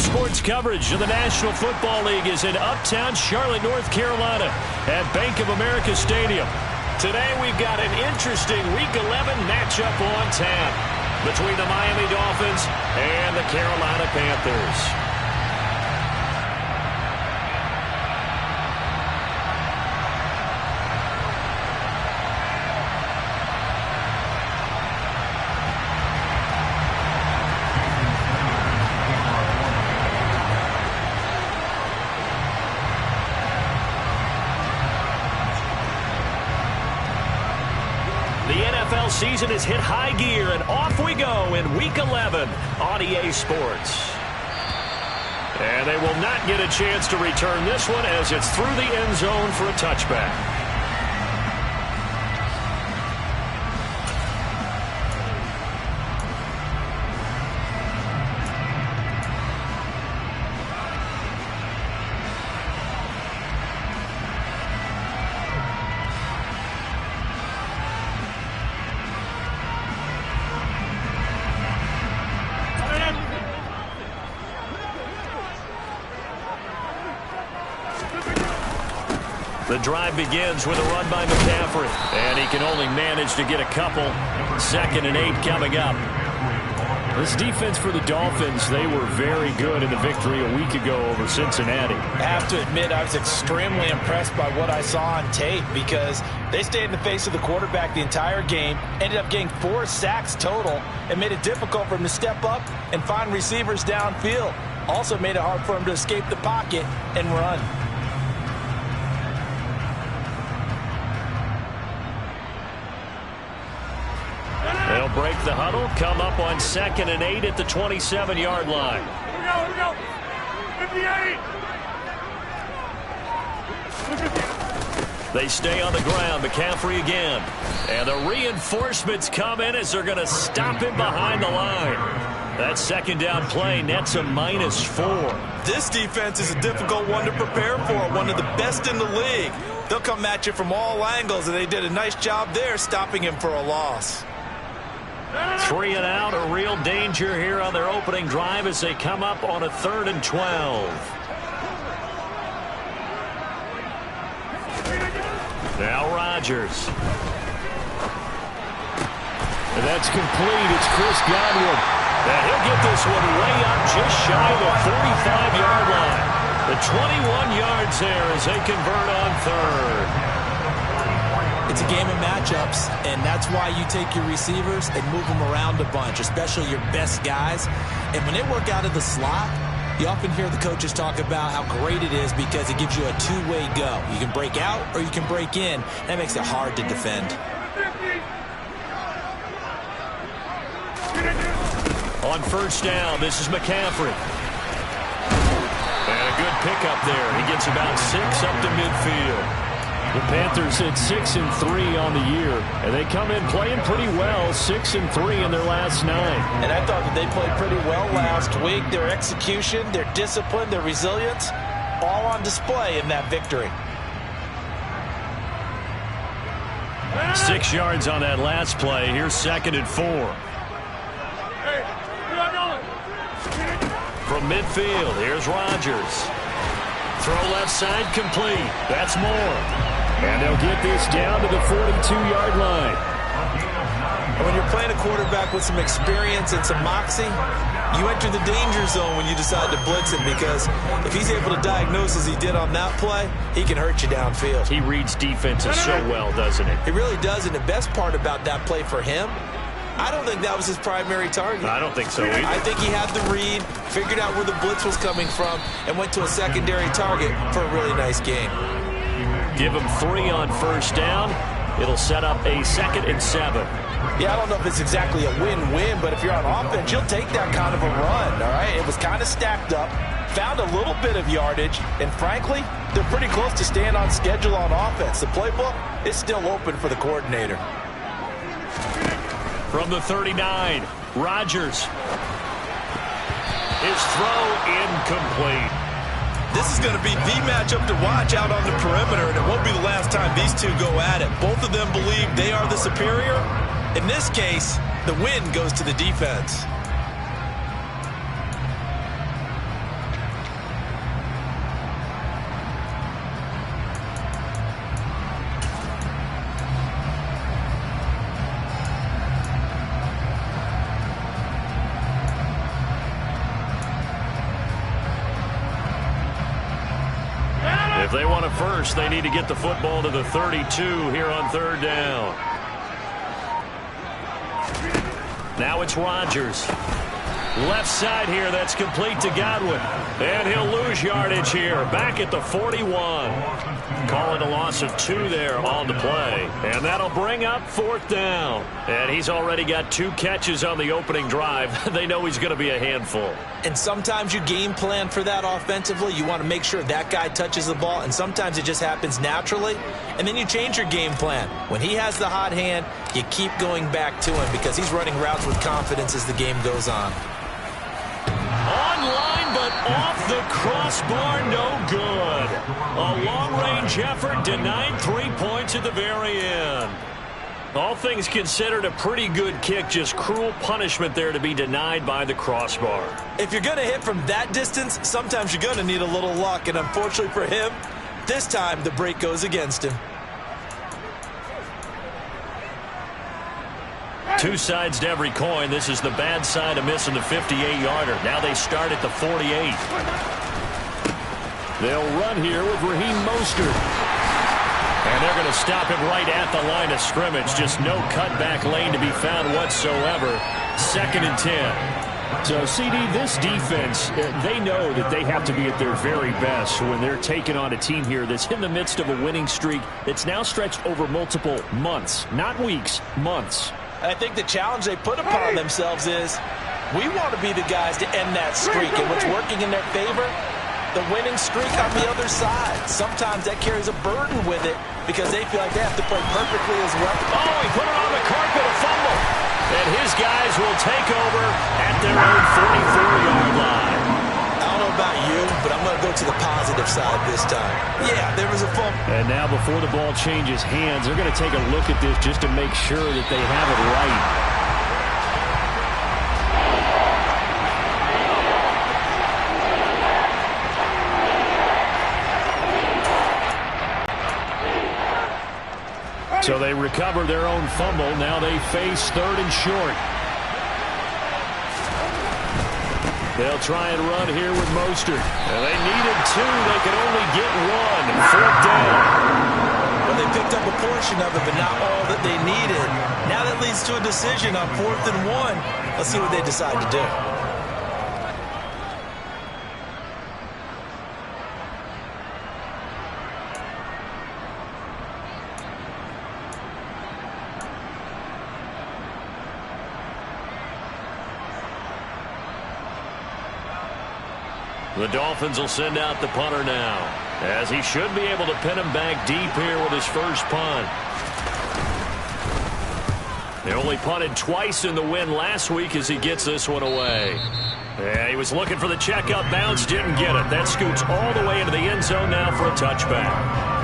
Sports coverage of the National Football League is in uptown Charlotte, North Carolina at Bank of America Stadium. Today we've got an interesting Week 11 matchup on tap between the Miami Dolphins and the Carolina Panthers. NFL season has hit high gear, and off we go in Week 11 on EA Sports. And they will not get a chance to return this one as it's through the end zone for a touchback. The drive begins with a run by McCaffrey, and he can only manage to get a couple. 2nd and 8 coming up. This defense for the Dolphins, they were very good in the victory a week ago over Cincinnati. I have to admit, I was extremely impressed by what I saw on tape because they stayed in the face of the quarterback the entire game, ended up getting 4 sacks total, and made it difficult for him to step up and find receivers downfield. Also made it hard for him to escape the pocket and run. They'll break the huddle, come up on 2nd and 8 at the 27-yard line. Here we go. 58. They stay on the ground. McCaffrey again. And the reinforcements come in as they're going to stop him behind the line. That 2nd down play nets a -4. This defense is a difficult one to prepare for, one of the best in the league. They'll come at you from all angles, and they did a nice job there stopping him for a loss. 3 and out, a real danger here on their opening drive as they come up on a 3rd and 12. Now Rodgers. And that's complete. It's Chris Godwin. And he'll get this one way up just shy of the 45-yard line. The 21 yards there as they convert on 3rd. It's a game of matchups, and that's why you take your receivers and move them around a bunch, especially your best guys. And when they work out of the slot, you often hear the coaches talk about how great it is because it gives you a two-way go. You can break out or you can break in. That makes it hard to defend. On 1st down, this is McCaffrey. And a good pickup there. He gets about 6 up to midfield. The Panthers hit 6 and 3 on the year, and they come in playing pretty well, 6 and 3 in their last 9. And I thought that they played pretty well last week. Their execution, their discipline, their resilience, all on display in that victory. 6 yards on that last play. Here's 2nd and 4. From midfield, here's Rodgers. Throw left side complete. That's more. And they'll get this down to the 42-yard line. And when you're playing a quarterback with some experience and some moxie, you enter the danger zone when you decide to blitz him because if he's able to diagnose as he did on that play, he can hurt you downfield. He reads defenses so well, doesn't he? He really does, and the best part about that play for him, I don't think that was his primary target. I don't think so either. I think he had the read, figured out where the blitz was coming from, and went to a secondary target for a really nice game. Give him 3 on 1st down. It'll set up a 2nd and 7. Yeah, I don't know if it's exactly a win-win, but if you're on offense, you'll take that kind of a run, all right? It was kind of stacked up, found a little bit of yardage, and frankly, they're pretty close to staying on schedule on offense. The playbook is still open for the coordinator. From the 39, Rodgers. His throw incomplete. This is going to be the matchup to watch out on the perimeter, and it won't be the last time these two go at it. Both of them believe they are the superior. In this case, the win goes to the defense. they want a first, they need to get the football to the 32 here on third down. Now it's Rodgers. Left side here, that's complete to Godwin. And he'll lose yardage here, back at the 41. Calling a loss of 2 there on the play. And that'll bring up fourth down. And he's already got 2 catches on the opening drive. They know he's going to be a handful. And sometimes you game plan for that offensively. You want to make sure that guy touches the ball, and sometimes it just happens naturally. And then you change your game plan. When he has the hot hand, you keep going back to him because he's running routes with confidence as the game goes on. Online, but off the crossbar, no good. A long-range effort denied 3 points at the very end. All things considered, a pretty good kick, just cruel punishment there to be denied by the crossbar. If you're going to hit from that distance, sometimes you're going to need a little luck, and unfortunately for him, this time the break goes against him. 2 sides to every coin. This is the bad side of missing the 58-yarder. Now they start at the 48. They'll run here with Raheem Mostert. And they're going to stop him right at the line of scrimmage. Just no cutback lane to be found whatsoever. 2nd and 10. So, CD, this defense, they know that they have to be at their very best when they're taking on a team here that's in the midst of a winning streak that's now stretched over multiple months. Not weeks, months. I think the challenge they put upon themselves is we want to be the guys to end that streak. And what's working in their favor? The winning streak on the other side. Sometimes that carries a burden with it because they feel like they have to play perfectly as well. Oh, he put it on the carpet, a fumble. And his guys will take over at their own 44-yard line. I don't know about you, but I'm going to go to the positive side this time. Yeah, there was a fumble. And now before the ball changes hands, they're going to take a look at this just to make sure that they have it right. So they recover their own fumble. Now they face 3rd and short. They'll try and run here with Mostert. And they needed 2. They can only get 1. 4th down. Well, they picked up a portion of it, but not all that they needed. Now that leads to a decision on 4th and 1. Let's see what they decide to do. The Dolphins will send out the punter now, as he should be able to pin him back deep here with his first punt. They only punted twice in the win last week as he gets this one away. Yeah, he was looking for the checkup bounce, didn't get it. That scoots all the way into the end zone now for a touchback.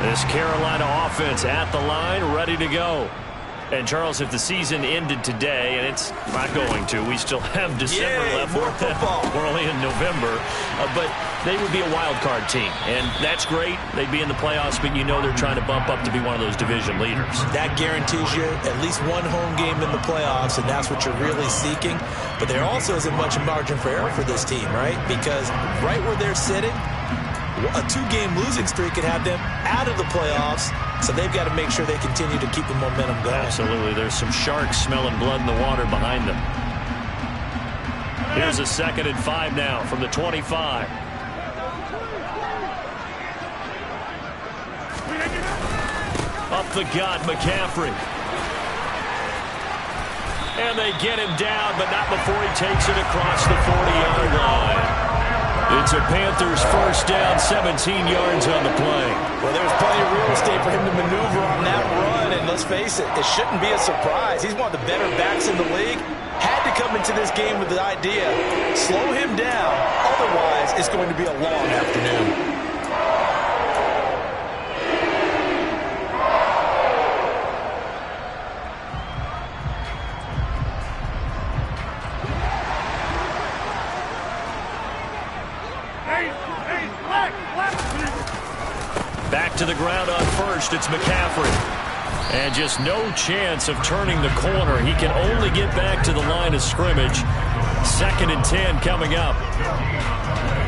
This Carolina offense at the line, ready to go. And, Charles, if the season ended today, and it's not going to, we still have December left. More football. We're only in November. But they would be a wild card team. And that's great. They'd be in the playoffs, but you know they're trying to bump up to be one of those division leaders. That guarantees you at least one home game in the playoffs, and that's what you're really seeking. But there also isn't much margin for error for this team, right? Because right where they're sitting, a 2-game losing streak could have them out of the playoffs, so they've got to make sure they continue to keep the momentum going. Absolutely. There's some sharks smelling blood in the water behind them. Here's a 2nd and 5 now from the 25. Up the gut, McCaffrey. And they get him down, but not before he takes it across the 40-yard line. It's a Panthers first down, 17 yards on the play. Well, there was plenty of real estate for him to maneuver on that run, and let's face it, it shouldn't be a surprise. He's one of the better backs in the league. Had to come into this game with the idea, slow him down, otherwise it's going to be a long afternoon. to the ground on first. It's McCaffrey. And just no chance of turning the corner. He can only get back to the line of scrimmage. 2nd and 10 coming up.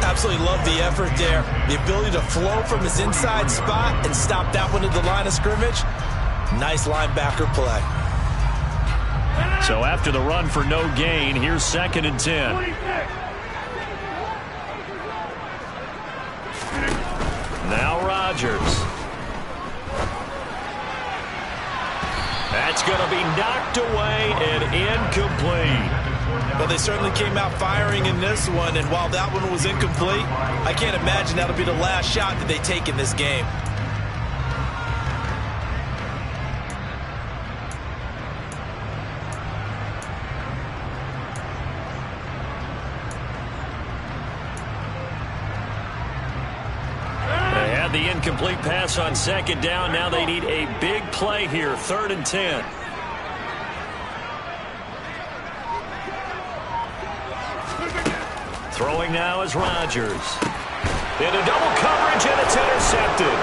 Absolutely love the effort there. The ability to flow from his inside spot and stop that one at the line of scrimmage. Nice linebacker play. So after the run for no gain, here's 2nd and 10. Now Rodgers. That's going to be knocked away and incomplete. Well, they certainly came out firing in this one, and while that one was incomplete, I can't imagine that'll be the last shot that they take in this game. They had the incomplete pass on 2nd down. Now they need a big play here, 3rd and 10. Throwing now is Rodgers. Into double coverage, and it's intercepted.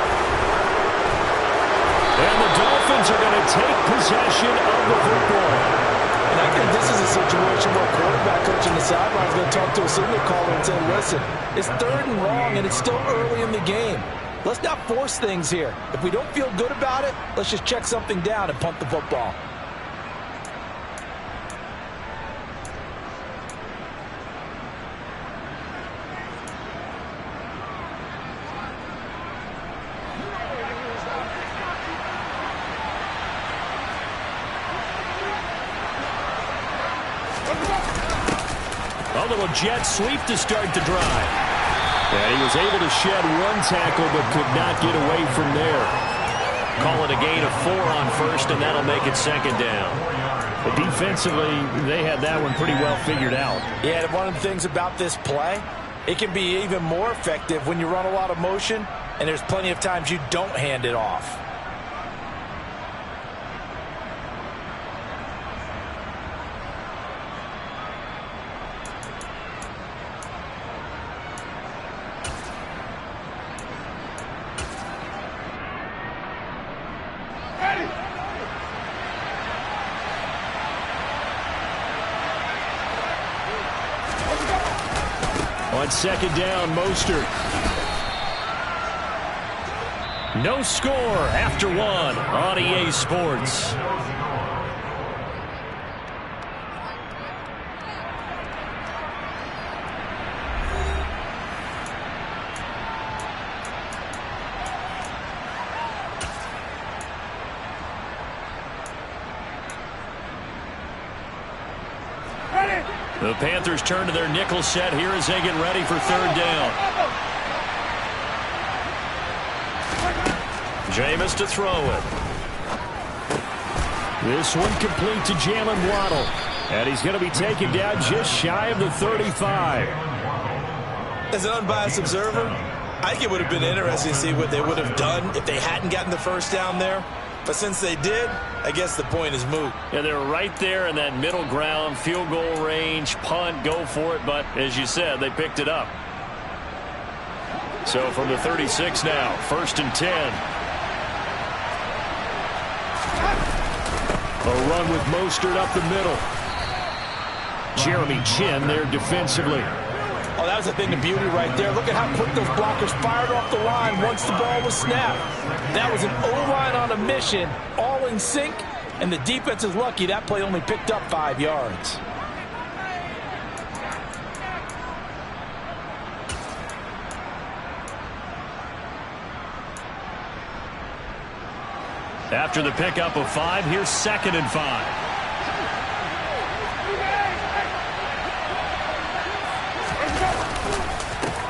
And the Dolphins are going to take possession of the football. And I think this is a situation where a quarterback coach on the sideline is going to talk to a signal caller and say, listen, it's 3rd and long, and it's still early in the game. Let's not force things here. If we don't feel good about it, let's just check something down and punt the football. A little jet sweep to start the drive. And he was able to shed one tackle but could not get away from there. Call it a gain of 4 on first, and that'll make it 2nd down. But defensively, they had that one pretty well figured out. Yeah, and one of the things about this play, it can be even more effective when you run a lot of motion, and there's plenty of times you don't hand it off. On 2nd down, Mostert. No score after 1 on EA Sports. The Panthers turn to their nickel set here as they get ready for 3rd down. Jameis to throw it. This one complete to Jalen Waddle. And he's going to be taken down just shy of the 35. As an unbiased observer, I think it would have been interesting to see what they would have done if they hadn't gotten the 1st down there. But since they did, I guess the point is moot. Yeah, they're right there in that middle ground, field goal range, punt, go for it. But as you said, they picked it up. So from the 36 now, 1st and 10. A run with Mostert up the middle. Jeremy Chin there defensively. Oh, that was a thing of beauty right there. Look at how quick those blockers fired off the line once the ball was snapped. That was an O-line on a mission, all in sync, and the defense is lucky that play only picked up 5 yards. After the pickup of 5, here's 2nd and 5.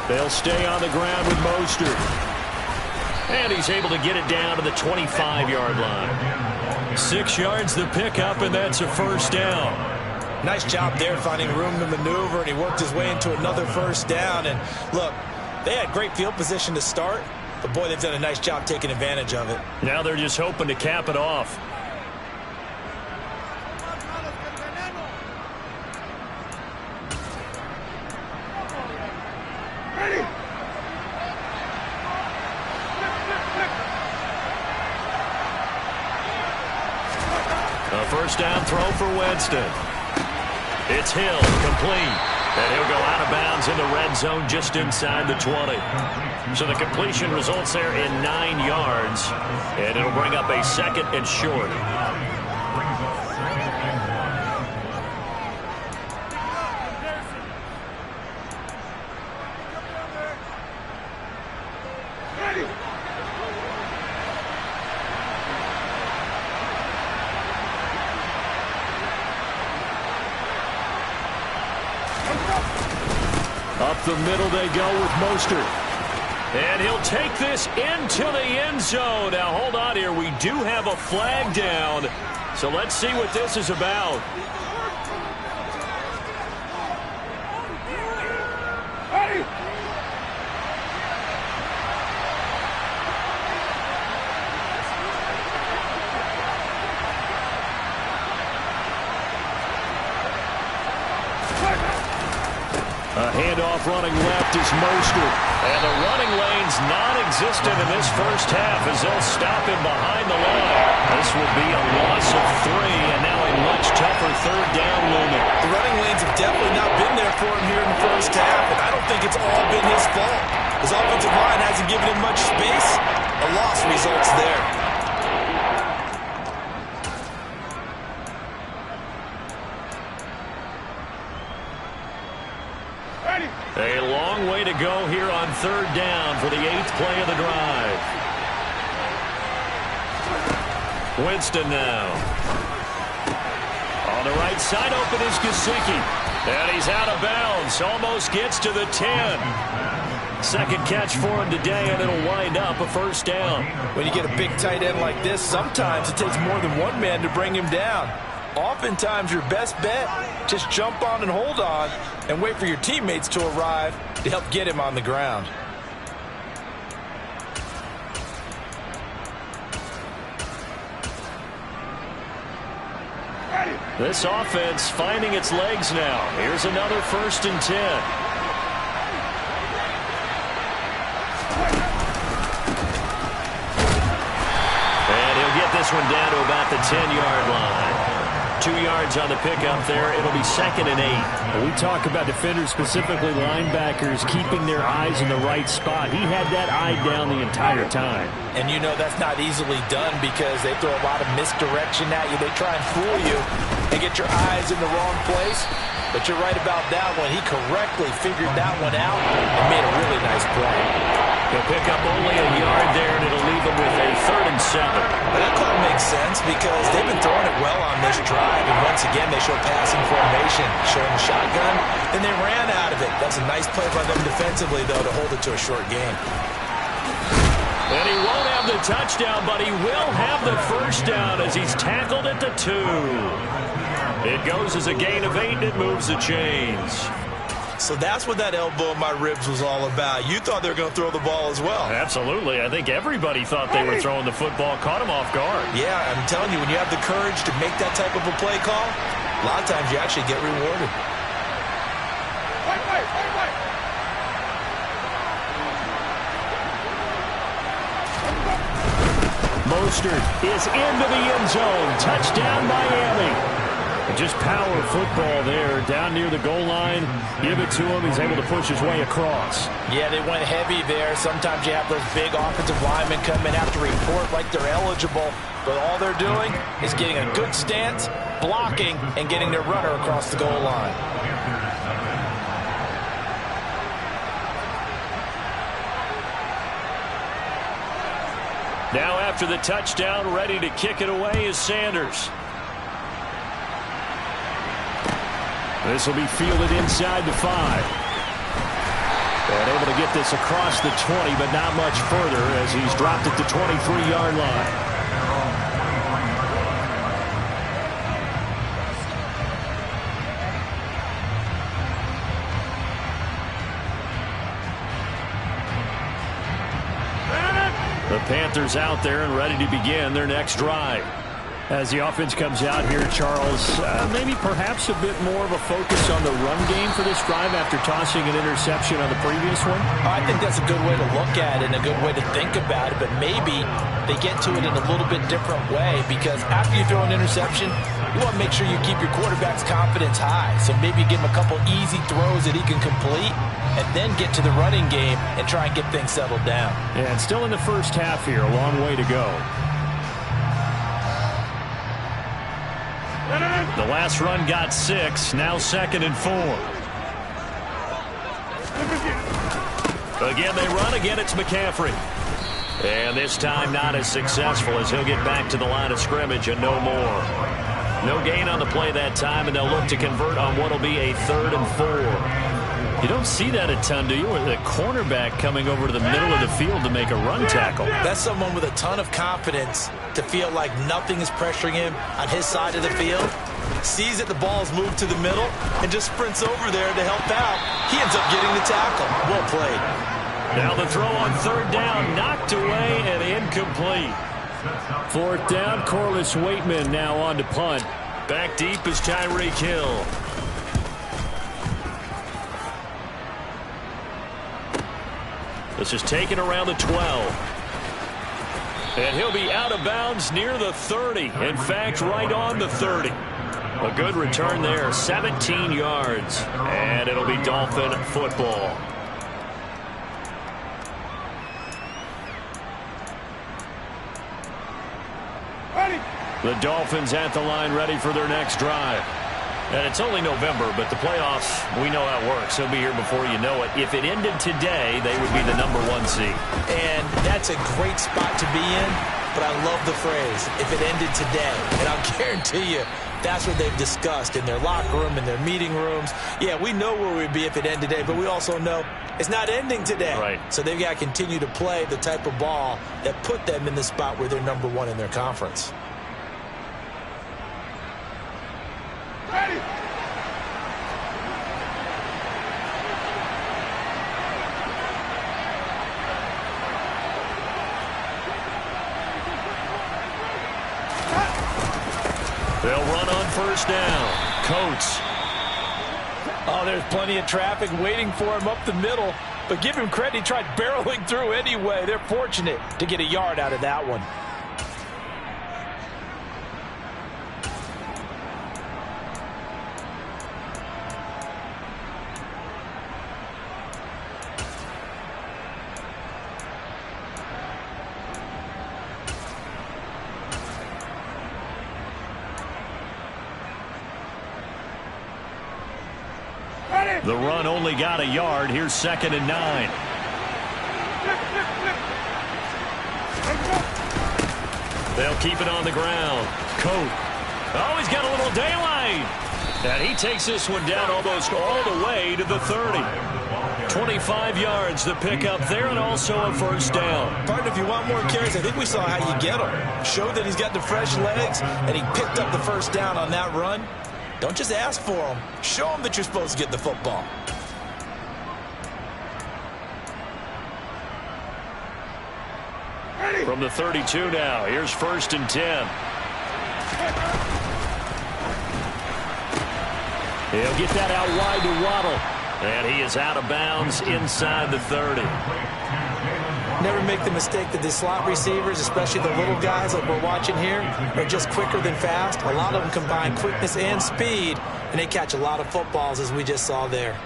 They'll stay on the ground with Mostert. And he's able to get it down to the 25-yard line. 6 yards the pickup, and that's a 1st down. Nice job there finding room to maneuver, and he worked his way into another 1st down. And look, they had great field position to start, but boy, they've done a nice job taking advantage of it. Now they're just hoping to cap it off. A first down throw for Winston. It's Hill, complete. And he'll go out of bounds in the red zone just inside the 20. So the completion results there in 9 yards. And it'll bring up a second and short. Up the middle they go with Mostert. And he'll take this into the end zone. Now, hold on here. We do have a flag down. So let's see what this is about. A handoff running left is Mostert. And the running lane's non-existent in this first half as they'll stop him behind the line. This will be a loss of 3, and now a much tougher third down looming. The running lanes have definitely not been there for him here in the first half, and I don't think it's all been his fault. His offensive line hasn't given him much space. A loss results there. A long way to go here on third down for the 8th play of the drive. Winston now. On the right side, open is Gesicki. And he's out of bounds. Almost gets to the 10. Second catch for him today, and it'll wind up a first down. When you get a big tight end like this, sometimes it takes more than one man to bring him down. Oftentimes, your best bet, just jump on and hold on and wait for your teammates to arrive to help get him on the ground. This offense finding its legs now. Here's another 1st and 10. And he'll get this one down to about the 10-yard line. 2 yards on the pickup there. It'll be 2nd and 8. We talk about defenders, specifically linebackers, keeping their eyes in the right spot. He had that eye down the entire time. And you know that's not easily done because they throw a lot of misdirection at you. They try and fool you and get your eyes in the wrong place. But you're right about that one. He correctly figured that one out and made a really nice play. He'll pick up only a yard there, and it'll leave him with a 3rd and 7. But that call makes sense because they've been throwing it well on this drive. And once again, they show passing formation, showing the shotgun, and they ran out of it. That's a nice play by them defensively, though, to hold it to a short game. And he won't have the touchdown, but he will have the first down as he's tackled at the 2. It goes as a gain of 8, and it moves the chains. So that's what that elbow in my ribs was all about. You thought they were going to throw the ball as well. Absolutely. I think everybody thought they were throwing the football, caught him off guard. Yeah, I'm telling you, when you have the courage to make that type of a play call, a lot of times you actually get rewarded. Mostert is into the end zone. Touchdown, Miami. Just power football there down near the goal line. Give it to him. He's able to push his way across. Yeah, they went heavy there. Sometimes you have those big offensive linemen come in after report like they're eligible. But all they're doing is getting a good stance, blocking, and getting their runner across the goal line. Now after the touchdown, ready to kick it away is Sanders. This will be fielded inside the 5. And able to get this across the 20, but not much further as he's dropped at the 23-yard line. The Panthers out there and ready to begin their next drive. As the offense comes out here, Charles, maybe perhaps a bit more of a focus on the run game for this drive after tossing an interception on the previous one? I think that's a good way to look at it and a good way to think about it, but maybe they get to it in a little bit different way, because after you throw an interception, you want to make sure you keep your quarterback's confidence high. So maybe give him a couple easy throws that he can complete and then get to the running game and try and get things settled down. Yeah, and still in the first half here, a long way to go. The last run got 6, now 2nd and 4. Again, they run. Again, it's McCaffrey. And this time not as successful, as he'll get back to the line of scrimmage and no more. No gain on the play that time, and they'll look to convert on what will be a 3rd and 4. You don't see that a ton, do you? With a cornerback coming over to the middle of the field to make a run tackle. That's someone with a ton of confidence to feel like nothing is pressuring him on his side of the field. Sees that the ball's moved to the middle and just sprints over there to help out. He ends up getting the tackle. Well played. Now the throw on 3rd down, knocked away and incomplete. 4th down, Corliss Waitman now on to punt. Back deep is Tyreek Hill. This is taken around the 12. And he'll be out of bounds near the 30. In fact, right on the 30. A good return there, 17 yards. And it'll be Dolphin football. The Dolphins at the line, ready for their next drive. And it's only November, but the playoffs, we know how it works. He'll be here before you know it. If it ended today, they would be the #1 seed. And that's a great spot to be in, but I love the phrase, if it ended today. And I'll guarantee you, that's what they've discussed in their locker room, in their meeting rooms. Yeah, we know where we'd be if it ended today, but we also know it's not ending today. Right. So they've got to continue to play the type of ball that put them in the spot where they're #1 in their conference. They'll run on 1st down. Coates. Oh, there's plenty of traffic waiting for him up the middle, but give him credit, he tried barreling through anyway. They're fortunate to get a yard out of that one. The run only got a yard. Here's 2nd and 9. They'll keep it on the ground. Coat. Oh, he's got a little daylight. And he takes this one down almost all the way to the 30. 25 yards to pick up there, and also a 1st down. Partner, if you want more carries, I think we saw how you get him. Showed that he's got the fresh legs, and he picked up the 1st down on that run. Don't just ask for him. Show him that you're supposed to get the football. From the 32 now, here's 1st and 10. He'll get that out wide to Waddle. And he is out of bounds inside the 30. Never make the mistake that the slot receivers, especially the little guys like we're watching here, are just quicker than fast. A lot of them combine quickness and speed, and they catch a lot of footballs, as we just saw there.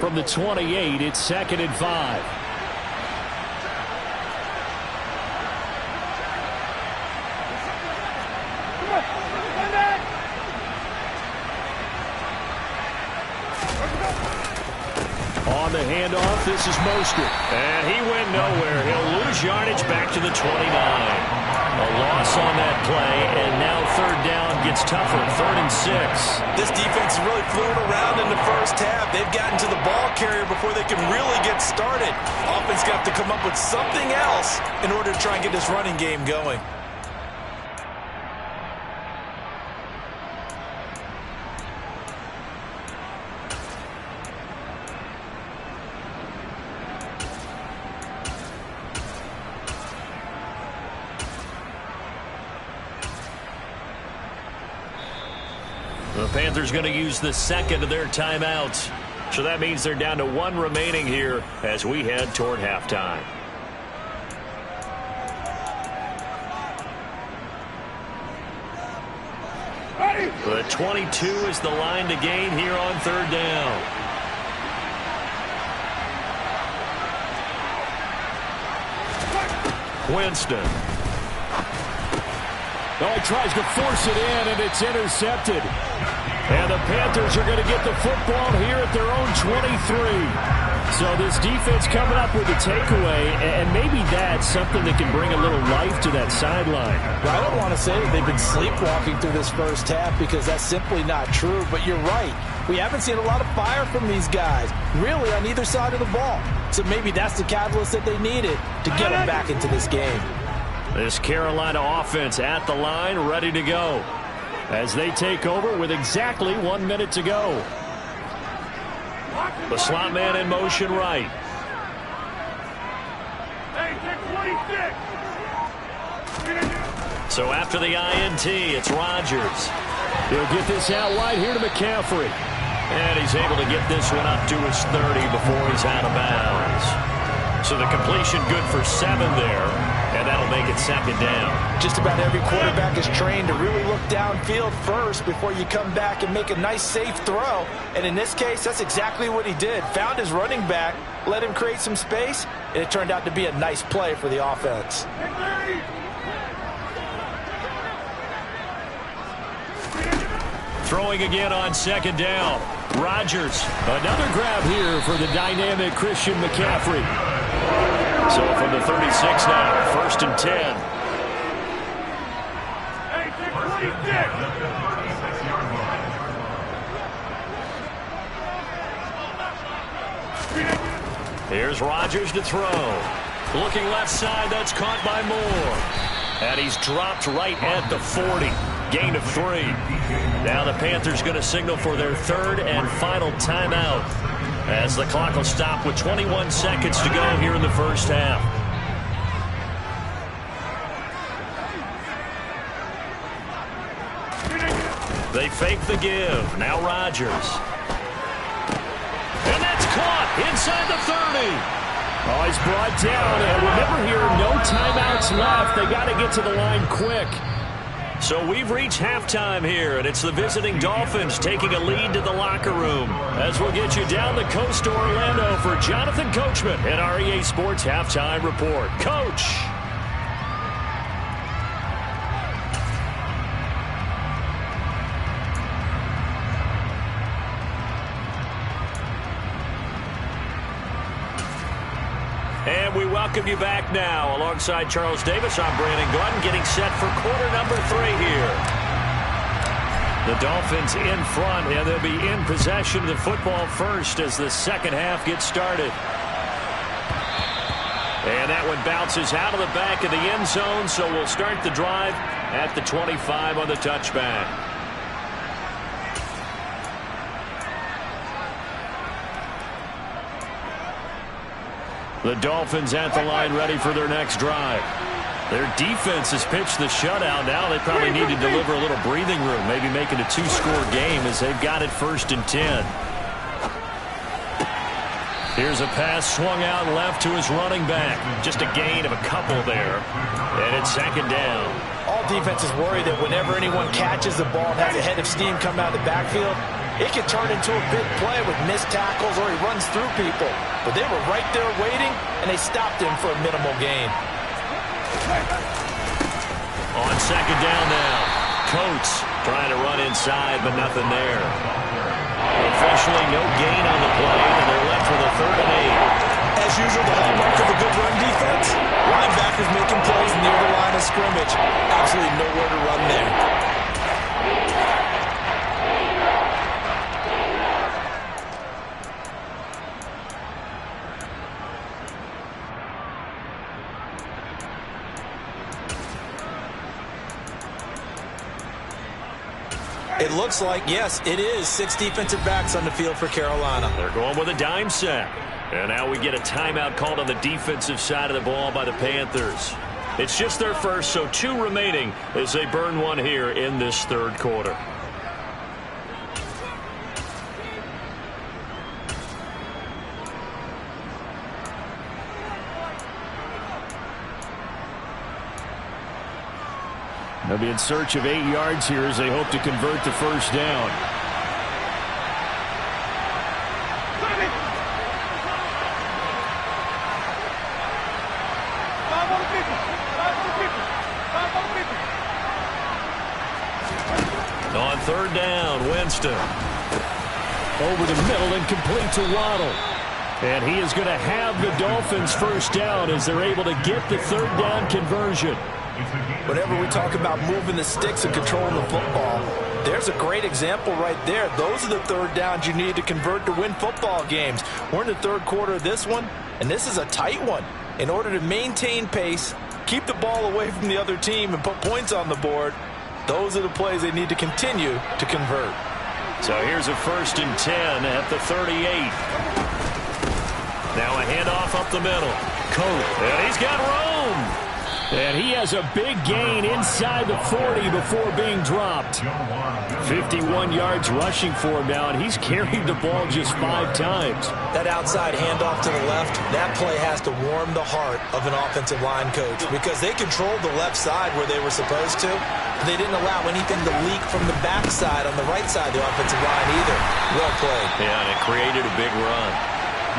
From the 28, it's 2nd and 5. On the handoff, this is Mostert. And he went nowhere. He'll lose yardage back to the 29. A loss on that play, and now third down gets tougher, 3rd and 6. This defense is really flew around in the first half. They've gotten to the ball carrier before they can really get started. Offense got to come up with something else in order to try and get this running game going. The Panthers going to use the second of their timeouts. So that means they're down to 1 remaining here as we head toward halftime. The 22 is the line to gain here on 3rd down. Winston. Oh, he tries to force it in, and it's intercepted. And the Panthers are going to get the football here at their own 23. So this defense coming up with a takeaway, and maybe that's something that can bring a little life to that sideline. Well, I don't want to say they've been sleepwalking through this first half because that's simply not true, but you're right. We haven't seen a lot of fire from these guys, really, on either side of the ball. So maybe that's the catalyst that they needed to get them back into this game. This Carolina offense at the line, ready to go, as they take over with exactly 1 minute to go. The slot man in motion right. So after the INT, it's Rodgers. He'll get this out wide here to McCaffrey. And he's able to get this one up to his 30 before he's out of bounds. So the completion good for 7 there, and that'll make it 2nd down. Just about every quarterback is trained to really look downfield first before you come back and make a nice, safe throw. And in this case, that's exactly what he did. Found his running back, let him create some space, and it turned out to be a nice play for the offense. Throwing again on 2nd down. Rodgers. Another grab here for the dynamic Christian McCaffrey. So from the 36 now, 1st and 10. Here's Rodgers to throw. Looking left side, that's caught by Moore. And he's dropped right at the 40. Gain of 3. Now the Panthers going to signal for their 3rd and final timeout, as the clock will stop with 21 seconds to go here in the first half. They fake the give. Now Rodgers. And that's caught inside the 30. Oh, he's brought down. And remember here, no timeouts left. They got to get to the line quick. So we've reached halftime here, and it's the visiting Dolphins taking a lead to the locker room, as we'll get you down the coast to Orlando for Jonathan Coachman and our EA Sports Halftime Report. Coach. And we welcome you back now. Alongside Charles Davis, I'm Brandon Gordon, getting set for quarter number 3 here. The Dolphins in front, and they'll be in possession of the football first as the second half gets started. And that one bounces out of the back of the end zone, so we'll start the drive at the 25 on the touchback. The Dolphins at the line ready for their next drive. Their defense has pitched the shutout. Now they probably need to deliver a little breathing room, maybe make it a 2-score game as they've got it 1st and 10. Here's a pass swung out left to his running back. Just a gain of a couple there. And it's 2nd down. All defenses worry that whenever anyone catches the ball and has a head of steam come out of the backfield, it can turn into a big play with missed tackles or he runs through people. But they were right there waiting, and they stopped him for a minimal gain. On 2nd down now. Coates trying to run inside, but nothing there. Officially no gain on the play, and they're left with a 3rd and 8. As usual, the hallmark of a good run defense, linebackers making plays near the line of scrimmage. Absolutely nowhere to run there. It looks like, yes, it is 6 defensive backs on the field for Carolina. They're going with a dime set. And now we get a timeout called on the defensive side of the ball by the Panthers. It's just their first, so 2 remaining as they burn one here in this third quarter. They'll be in search of 8 yards here as they hope to convert the first down. On third down, Winston. Over the middle and complete to Waddle. And he is going to have the Dolphins first down as they're able to get the third down conversion. Whenever we talk about moving the sticks and controlling the football, there's a great example right there. Those are the third downs you need to convert to win football games. We're in the third quarter of this one, and this is a tight one. In order to maintain pace, keep the ball away from the other team, and put points on the board, those are the plays they need to continue to convert. So here's a 1st and 10 at the 38. Now a handoff up the middle. Coat, and he's got room. And he has a big gain inside the 40 before being dropped. 51 yards rushing for him now, and he's carried the ball just 5 times. That outside handoff to the left, that play has to warm the heart of an offensive line coach because they controlled the left side where they were supposed to. They didn't allow anything to leak from the backside on the right side of the offensive line either. Well played. Yeah, and it created a big run.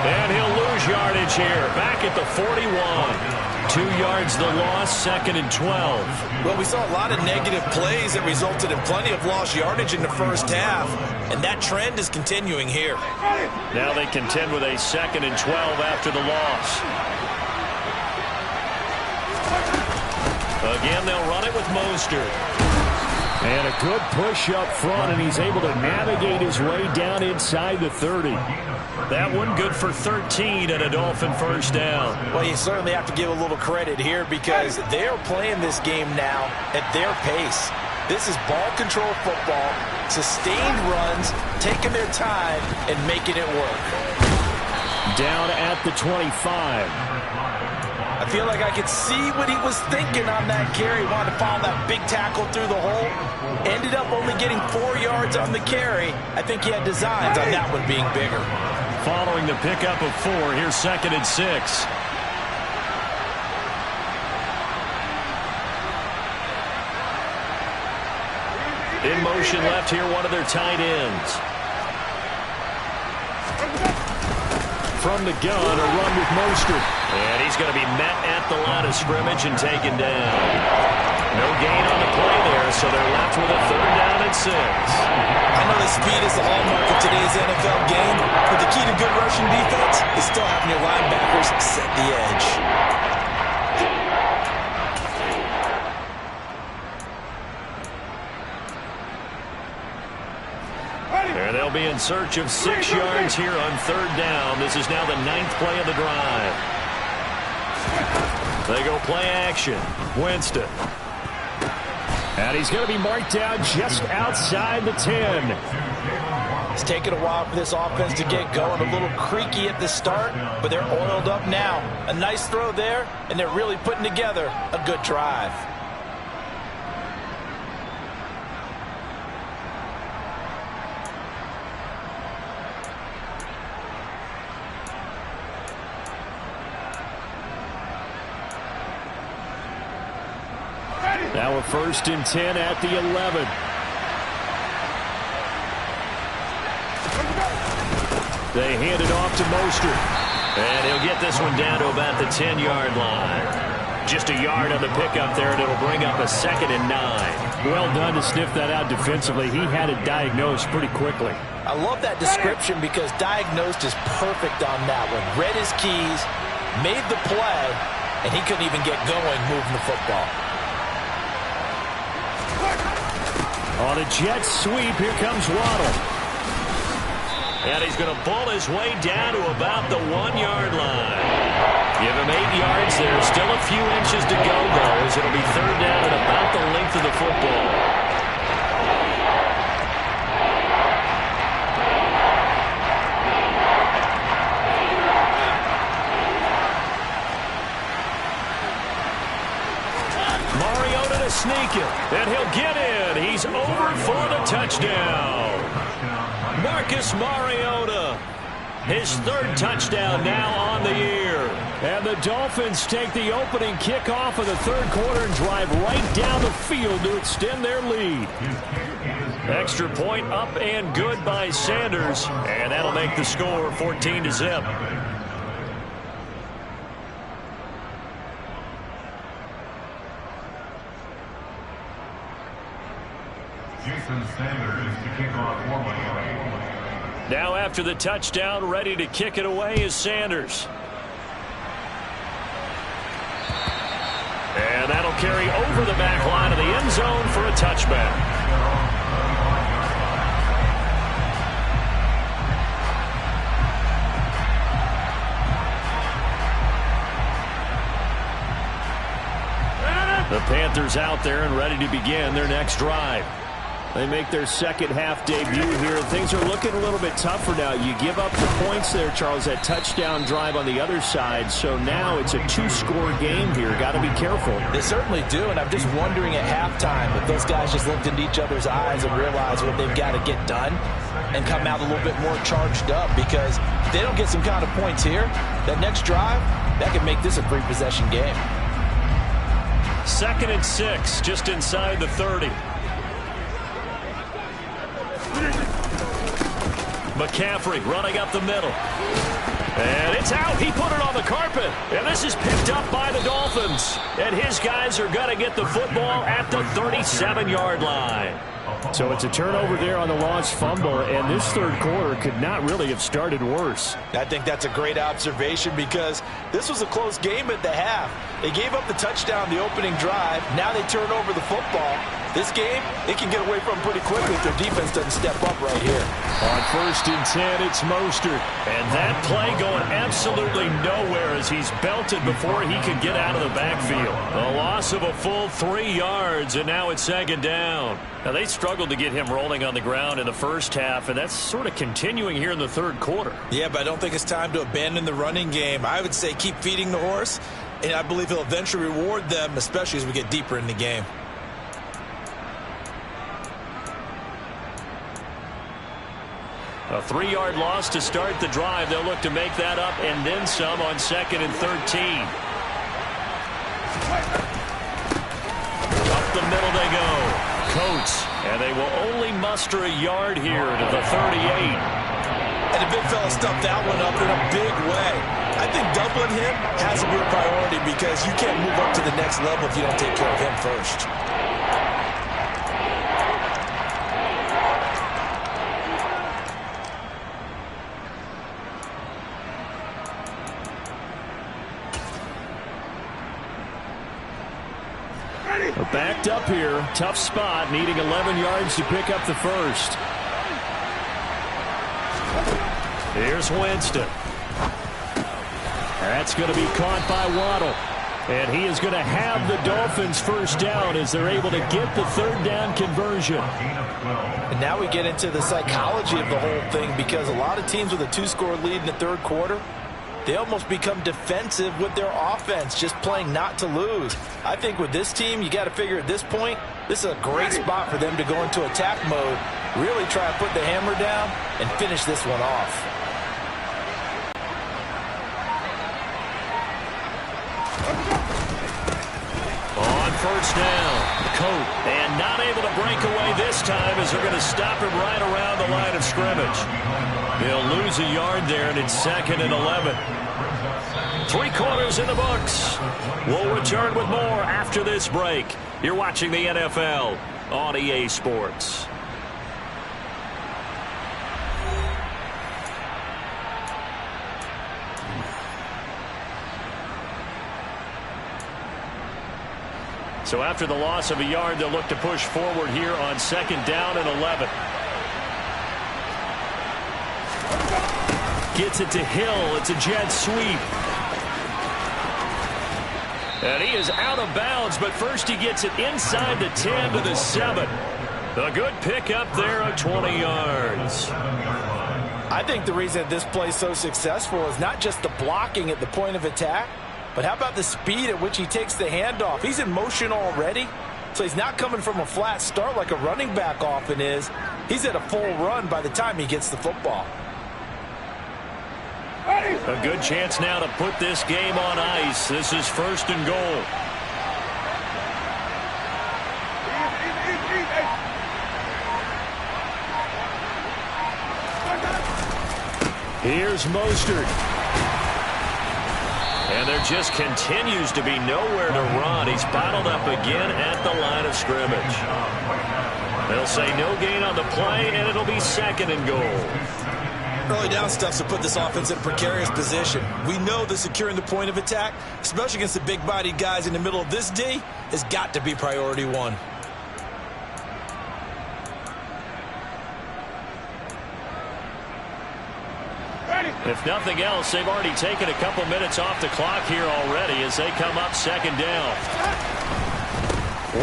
And he'll lose yardage here, back at the 41. 2 yards the loss, 2nd and 12. Well, we saw a lot of negative plays that resulted in plenty of lost yardage in the first half, and that trend is continuing here. Now they contend with a 2nd and 12 after the loss. Again, they'll run it with Mostert. And a good push up front, and he's able to navigate his way down inside the 30. That one good for 13 and a Dolphin first down. Well, you certainly have to give a little credit here because they are playing this game now at their pace. This is ball control football, sustained runs, taking their time and making it work. Down at the 25. I feel like I could see what he was thinking on that carry. He wanted to follow that big tackle through the hole. Ended up only getting 4 yards on the carry. I think he had designs on that one being bigger. Following the pickup of 4, here's 2nd and 6. In motion left here, one of their tight ends. From the gun, a run with Mostert. And he's going to be met at the line of scrimmage and taken down. No gain on the play there, so they're left with a 3rd down and 6. I know that speed is the hallmark of today's NFL game, but the key to good rushing defense is still having your linebackers set the edge. And they'll be in search of 6 yards here on 3rd down. This is now the 9th play of the drive. They go play action. Winston. And he's going to be marked down just outside the 10. It's taken a while for this offense to get going. A little creaky at the start, but they're oiled up now. A nice throw there, and they're really putting together a good drive. Now a 1st and 10 at the 11. They hand it off to Mostert. And he'll get this one down to about the 10-yard line. Just a yard on the pickup there, and it'll bring up a 2nd and 9. Well done to sniff that out defensively. He had it diagnosed pretty quickly. I love that description because diagnosed is perfect on that one. Read his keys, made the play, and he couldn't even get going moving the football. On a jet sweep, here comes Waddle. And he's going to pull his way down to about the 1-yard line. Give him 8 yards there. Still a few inches to go, though, as it'll be third down at about the length of the football. Sneak it, and he'll get in. He's over for the touchdown. Marcus Mariota, his 3rd touchdown now on the year. And the Dolphins take the opening kickoff of the 3rd quarter and drive right down the field to extend their lead. Extra point up and good by Sanders, and that'll make the score 14-0. Now after the touchdown, ready to kick it away is Sanders. And that'll carry over the back line of the end zone for a touchback. The Panthers out there and ready to begin their next drive. They make their second half debut here. Things are looking a little bit tougher now. You give up the points there, Charles, that touchdown drive on the other side. So now it's a 2-score game here. Got to be careful. They certainly do, and I'm just wondering at halftime if those guys just looked into each other's eyes and realized what they've got to get done and come out a little bit more charged up, because if they don't get some kind of points here, that next drive, that could make this a 3-possession game. 2nd and 6, just inside the 30. McCaffrey running up the middle. And it's out. He put it on the carpet. And this is picked up by the Dolphins. And his guys are going to get the football at the 37-yard line. So it's a turnover there on the lost fumble, and this 3rd quarter could not really have started worse. I think that's a great observation, because this was a close game at the half. They gave up the touchdown the opening drive. Now they turn over the football. This game, they can get away from pretty quickly if their defense doesn't step up right here. On 1st and 10, it's Mostert. And that play going absolutely nowhere as he's belted before he could get out of the backfield. A loss of a full 3 yards, and now it's 2nd down. Now, they struggled to get him rolling on the ground in the first half, and that's sort of continuing here in the 3rd quarter. Yeah, but I don't think it's time to abandon the running game. I would say keep feeding the horse, and I believe he'll eventually reward them, especially as we get deeper in the game. A 3-yard loss to start the drive. They'll look to make that up and then some on 2nd and 13. Up the middle they go. Coates, and they will only muster a yard here to the 38. And the big fella stuffed that one up in a big way. I think doubling him has to be a priority, because you can't move up to the next level if you don't take care of him first. Backed up here. Tough spot, needing 11 yards to pick up the first. Here's Winston. That's going to be caught by Waddle. And he is going to have the Dolphins first down as they're able to get the 3rd down conversion. And now we get into the psychology of the whole thing, because a lot of teams with a 2-score lead in the 3rd quarter, they almost become defensive with their offense, just playing not to lose. I think with this team, you got to figure at this point, this is a great spot for them to go into attack mode, really try to put the hammer down and finish this one off. On 1st down, Coat, and not able to break away this time as they're going to stop him right around the line of scrimmage. He'll lose a yard there, and it's 2nd and 11. 3 quarters in the books. We'll return with more after this break. You're watching the NFL on EA Sports. So after the loss of a yard, they'll look to push forward here on 2nd down and 11. Gets it to Hill. It's a jet sweep. And he is out of bounds, but first he gets it inside the 10 to the 7. A good pickup there of 20 yards. I think the reason this play is so successful is not just the blocking at the point of attack, but how about the speed at which he takes the handoff? He's in motion already, so he's not coming from a flat start like a running back often is. He's at a full run by the time he gets the football. A good chance now to put this game on ice. This is 1st and goal. Here's Mostert. And there just continues to be nowhere to run. He's bottled up again at the line of scrimmage. They'll say no gain on the play, and it'll be 2nd and goal. Early down stuffs to put this offense in a precarious position. We know that securing the point of attack, especially against the big-bodied guys in the middle of this D, has got to be priority 1. If nothing else, they've already taken a couple minutes off the clock here already as they come up 2nd down.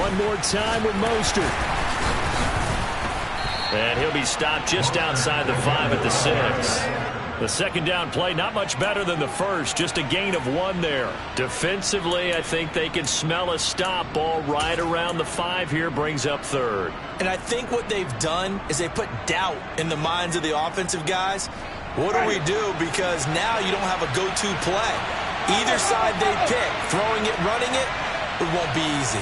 One more time with Mostert. And he'll be stopped just outside the 5 at the 6. The 2nd down play, not much better than the first, just a gain of 1 there. Defensively, I think they can smell a stop. Ball right around the 5 here, brings up 3rd. And I think what they've done is they put doubt in the minds of the offensive guys. What do we do? Because now you don't have a go-to play. Either side they pick, throwing it, running it, it won't be easy.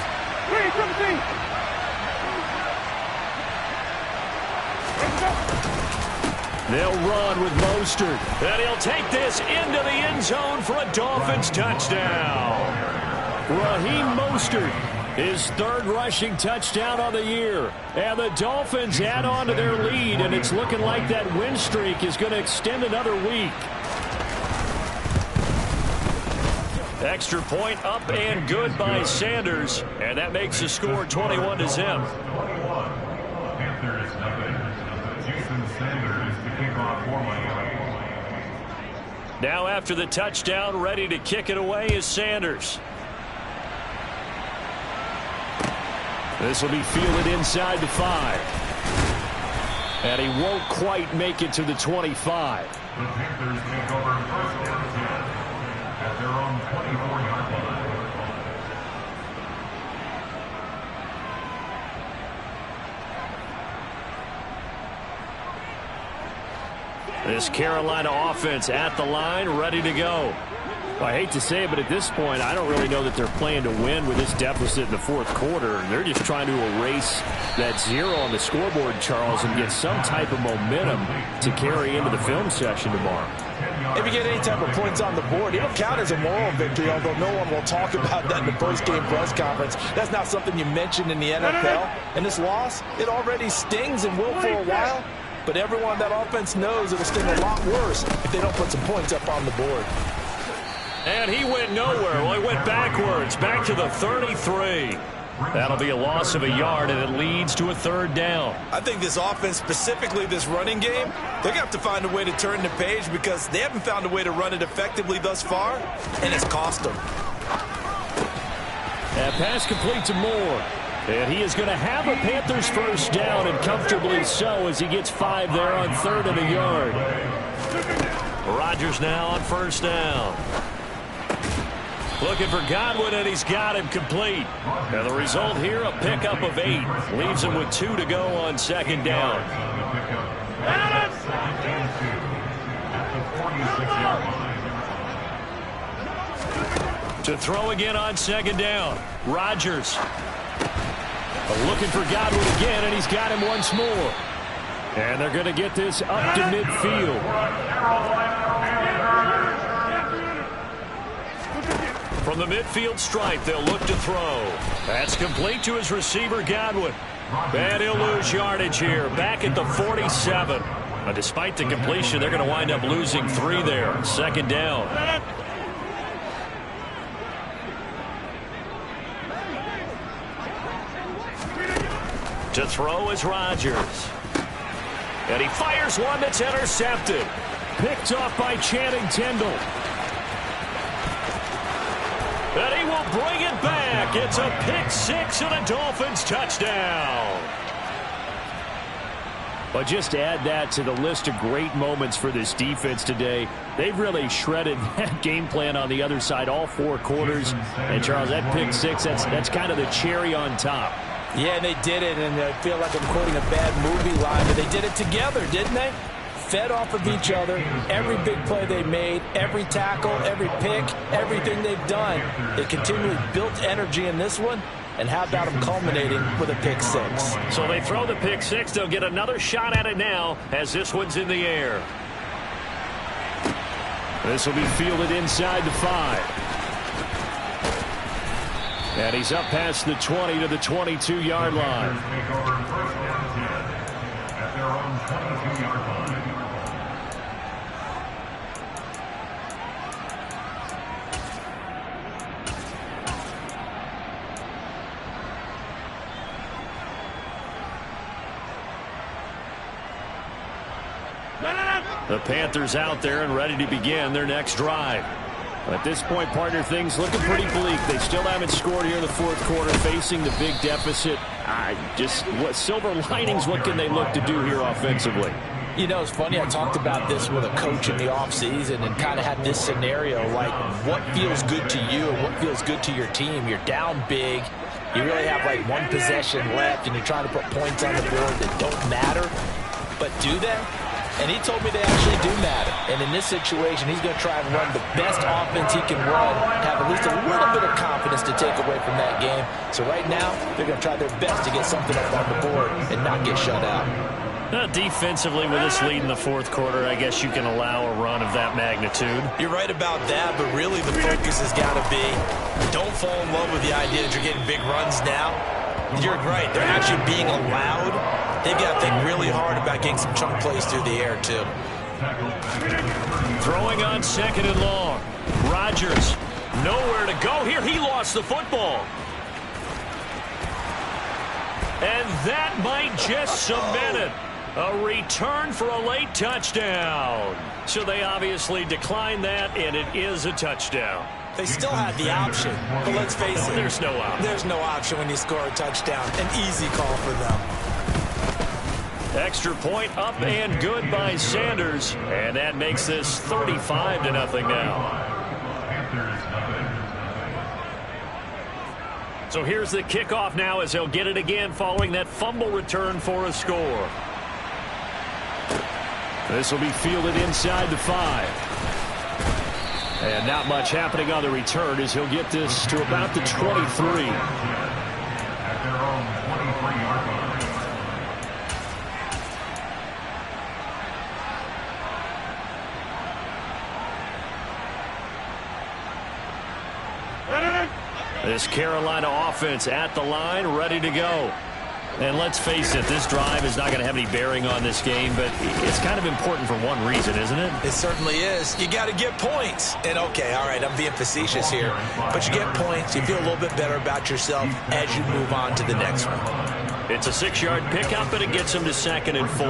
They'll run with Mostert. And he'll take this into the end zone for a Dolphins touchdown. Raheem Mostert, his 3rd rushing touchdown on the year. And the Dolphins add on to their lead, and it's looking like that win streak is going to extend another week. Extra point up and good by Sanders, and that makes the score 21-0. Now after the touchdown, ready to kick it away is Sanders. This will be fielded inside the 5. And he won't quite make it to the 25. The Panthers take over 1st and 10 at their own 24-yard line. This Carolina offense at the line, ready to go. Well, I hate to say it, but at this point, I don't really know that they're playing to win with this deficit in the 4th quarter. They're just trying to erase that 0 on the scoreboard, Charles, and get some type of momentum to carry into the film session tomorrow. If you get any type of points on the board, it'll count as a moral victory, although no one will talk about that in the post-game press conference. That's not something you mentioned in the NFL. And this loss, it already stings and will for a while. But everyone on that offense knows it'll sting a lot worse if they don't put some points up on the board. And he went nowhere. Well, he went backwards, back to the 33. That'll be a loss of a yard, and it leads to a 3rd down. I think this offense, specifically this running game, they're going to have to find a way to turn the page because they haven't found a way to run it effectively thus far, and it's cost them. That pass complete to Moore. And he is going to have a Panthers 1st down, and comfortably so as he gets 5 there on 3rd and a yard. Rodgers now on 1st down. Looking for Godwin, and he's got him complete. And the result here, a pickup of 8. Leaves him with 2 to go on 2nd down. To throw again on 2nd down. Rodgers. Looking for Godwin again, and he's got him once more. And they're going to get this up to midfield. From the midfield stripe, they'll look to throw. That's complete to his receiver, Godwin. And he'll lose yardage here, back at the 47. Despite the completion, they're going to wind up losing 3 there. 2nd down. To throw is Rodgers. And he fires one that's intercepted. Picked off by Channing Tindall. And he will bring it back. It's a pick six and a Dolphins touchdown. But just to add that to the list of great moments for this defense today, they've really shredded that game plan on the other side all 4 quarters. And, Charles, that pick six, that's kind of the cherry on top. Yeah, and they did it, and I feel like I'm quoting a bad movie line, but they did it together, didn't they? Fed off of each other, every big play they made, every tackle, every pick, everything they've done. They continually built energy in this one, and how about them culminating with a pick six? So they throw the pick six. They'll get another shot at it now as this one's in the air. This will be fielded inside the 5. And he's up past the 20 to the 22-yard line. Take over first down 10 at their own 22-yard line. The Panthers out there and ready to begin their next drive. At this point, partner, things looking pretty bleak. They still haven't scored here in the 4th quarter, facing the big deficit. What silver linings, what can they look to do here offensively? You know, it's funny, I talked about this with a coach in the offseason and kind of had this scenario, like what feels good to you and what feels good to your team. You're down big. You really have like 1 possession left, and you're trying to put points on the board that don't matter. But do they? And he told me they actually do matter. And in this situation, he's going to try and run the best offense he can run, have at least a little bit of confidence to take away from that game. So right now, they're going to try their best to get something up on the board and not get shut out. Defensively, with this lead in the 4th quarter, I guess you can allow a run of that magnitude. You're right about that, but really the focus has got to be don't fall in love with the idea that you're getting big runs now. You're right. They're actually being allowed. They've got to think really hard about getting some chunk plays through the air, too. Throwing on 2nd and long. Rodgers, nowhere to go here. He lost the football. And that might just cement it. A return for a late touchdown. So they obviously declined that, and it is a touchdown. They still had the option, but let's face it. There's no option. There's no option when you score a touchdown. An easy call for them. Extra point up and good by Sanders. And that makes this 35-0 now. So here's the kickoff now as they'll get it again following that fumble return for a score. This will be fielded inside the 5. And not much happening on the return as he'll get this to about the 23. At their own 23-yard line. This Carolina offense at the line, ready to go. And let's face it, this drive is not going to have any bearing on this game, but it's kind of important for one reason, isn't it? It certainly is. You got to get points. And, okay, all right, I'm being facetious here. But you get points, you feel a little bit better about yourself as you move on to the next one. It's a 6-yard pickup, and it gets them to 2nd and 4.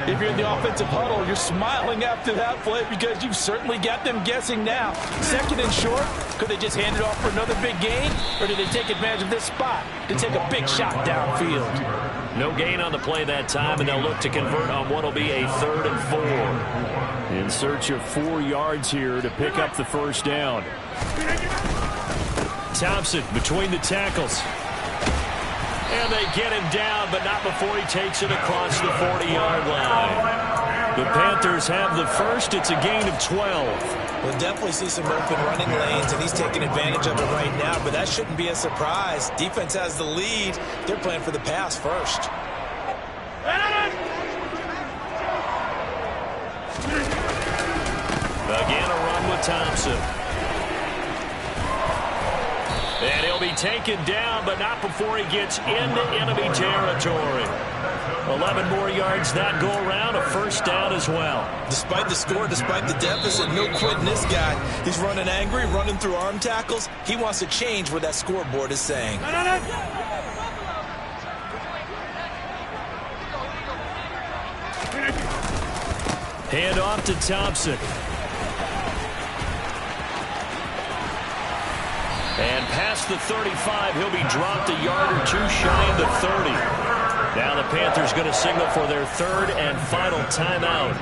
If you're in the offensive huddle, you're smiling after that play because you've certainly got them guessing now. 2nd and short, could they just hand it off for another big gain? Or did they take advantage of this spot to take a big shot downfield? No gain on the play that time, and they'll look to convert on what will be a 3rd and 4. In search of 4 yards here to pick up the first down. Thompson between the tackles. And they get him down, but not before he takes it across the 40-yard line. The Panthers have the first. It's a gain of 12. We'll definitely see some open running lanes, and he's taking advantage of it right now, but that shouldn't be a surprise. Defense has the lead. They're playing for the pass first. Again, a run with Thompson. And he'll be taken down, but not before he gets into enemy territory. 11 more yards that go around, a first down as well. Despite the score, despite the deficit, no quitting this guy. He's running angry, running through arm tackles. He wants to change what that scoreboard is saying. Hand off to Thompson. And past the 35, he'll be dropped a yard or two shy of the 30. Now the Panthers going to signal for their third and final timeout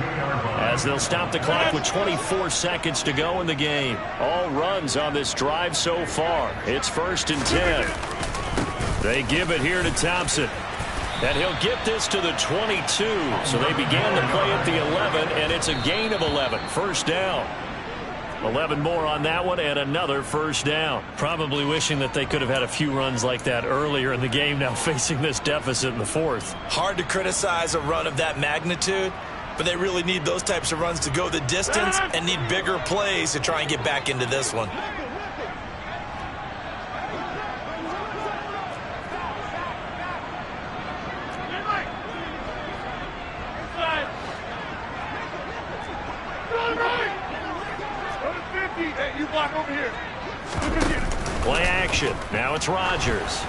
as they'll stop the clock with 24 seconds to go in the game. All runs on this drive so far. It's 1st and 10. They give it here to Thompson. And he'll get this to the 22. So they began to play at the 11, and it's a gain of 11. First down. 11 more on that one, and another first down. Probably wishing that they could have had a few runs like that earlier in the game, now facing this deficit in the 4th. Hard to criticize a run of that magnitude, but they really need those types of runs to go the distance and need bigger plays to try and get back into this one. Play action. Now it's Rodgers.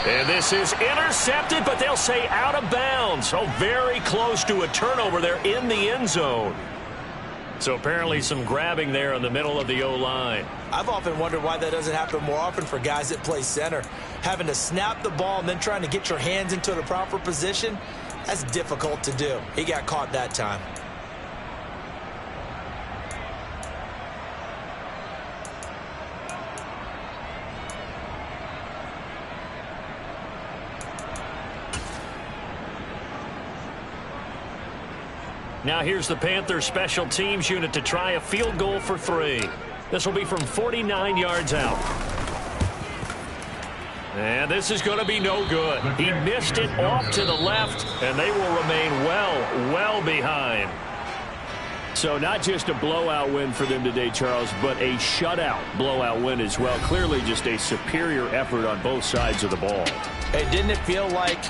And this is intercepted, but they'll say out of bounds. Oh, very close to a turnover there in the end zone. So apparently some grabbing there in the middle of the O-line. I've often wondered why that doesn't happen more often for guys that play center. Having to snap the ball and then trying to get your hands into the proper position, that's difficult to do. He got caught that time. Now here's the Panthers special teams unit to try a field goal for 3. This will be from 49 yards out. And this is going to be no good. He missed it off to the left, and they will remain well behind. So not just a blowout win for them today, Charles, but a shutout blowout win as well. Clearly just a superior effort on both sides of the ball. Hey, didn't it feel like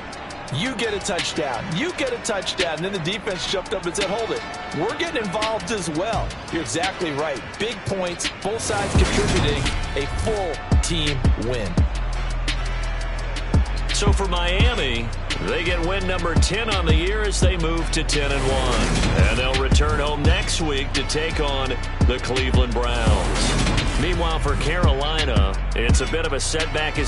you get a touchdown, you get a touchdown, and then the defense jumped up and said, hold it, we're getting involved as well. You're exactly right. Big points, both sides contributing, a full team win. So for Miami, they get win number 10 on the year as they move to 10-1. And they'll return home next week to take on the Cleveland Browns. Meanwhile, for Carolina, it's a bit of a setback as